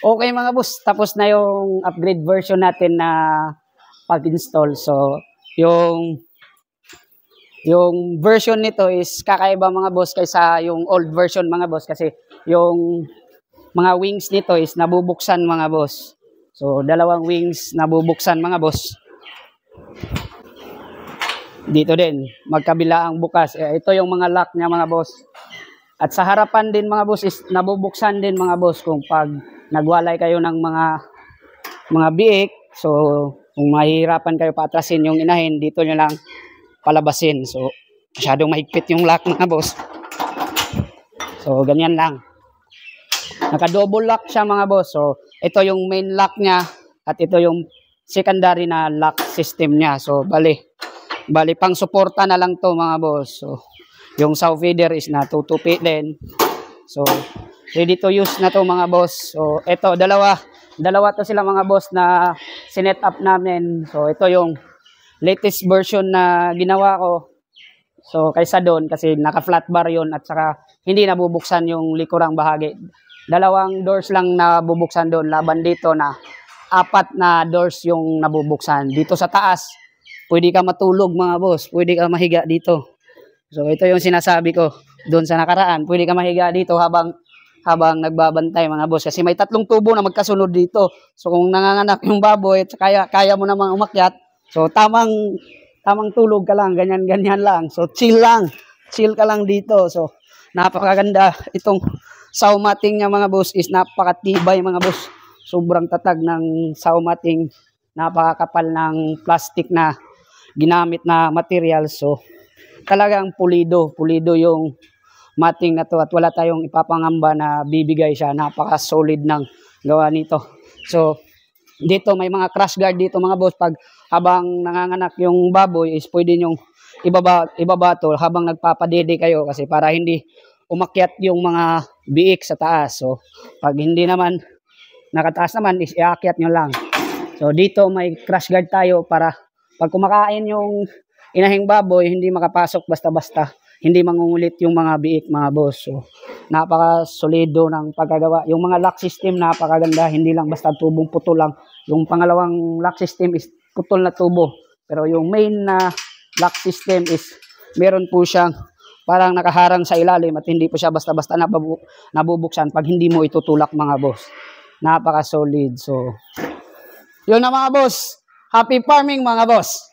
Okay mga boss, tapos na yung upgrade version natin na pag-install. So, yung version nito is kakaiba mga boss kaysa yung old version mga boss kasi yung mga wings nito is nabubuksan mga boss. So, dalawang wings nabubuksan mga boss. Dito din, magkabila ang bukas. Ito yung mga lock niya mga boss. At sa harapan din mga boss is nabubuksan din mga boss kung pag nagwalay kayo ng mga biik. So, kung mahihirapan kayo paatrasin yung inahin, dito nyo lang palabasin. So, masyadong mahigpit yung lock mga boss. So, ganyan lang. Naka-double lock siya mga boss. So, ito yung main lock niya at ito yung secondary na lock system niya. So, bali pang suporta na lang to mga boss. So, yung saw feeder is natutupi din. So, ready to use na to mga boss. So, ito, dalawa to sila mga boss na sinet up namin. So, ito yung latest version na ginawa ko. So, kaysa doon, kasi naka-flat bar yun at saka hindi nabubuksan yung likurang bahagi. Dalawang doors lang nabubuksan doon. Laban dito na 4 na doors yung nabubuksan. Dito sa taas, pwede ka matulog mga boss. Pwede ka mahiga dito. So, ito yung sinasabi ko doon sa nakaraan. Pwede ka mahiga dito habang nagbabantay mga boss. Kasi may 3 tubo na magkasunod dito. So, kung nanganganak yung baboy at kaya mo namang umakyat, so, tamang tulog ka lang. Ganyan lang. So, chill lang. Chill ka lang dito. So, napakaganda. Itong saw matting niya mga boss is napakatibay mga boss. Sobrang tatag ng saw matting. Napakakapal ng plastic na ginamit na material. So, talagang pulido yung matting na to at wala tayong ipapangamba na bibigay siya. Napaka-solid ng gawa nito. So, dito may mga crash guard dito mga boss. Pag habang nanganganak yung baboy is pwede nyong ibaba to habang nagpapadede kayo kasi para hindi umakyat yung mga biik sa taas. So, pag hindi naman nakataas naman is iakyat nyo lang. So, dito may crash guard tayo para pag kumakain yung inahing baboy, hindi makapasok basta-basta. Hindi mangungulit yung mga biik mga boss. So, napaka-solido ng pagkagawa. Yung mga lock system, napakaganda. Hindi lang basta tubong putol lang. Yung pangalawang lock system is putol na tubo. Pero yung main na lock system is meron po siyang parang nakaharang sa ilalim at hindi po siya basta-basta nabubuksan pag hindi mo itutulak mga boss. Napaka-solid. So, yun na mga boss. Happy farming mga boss.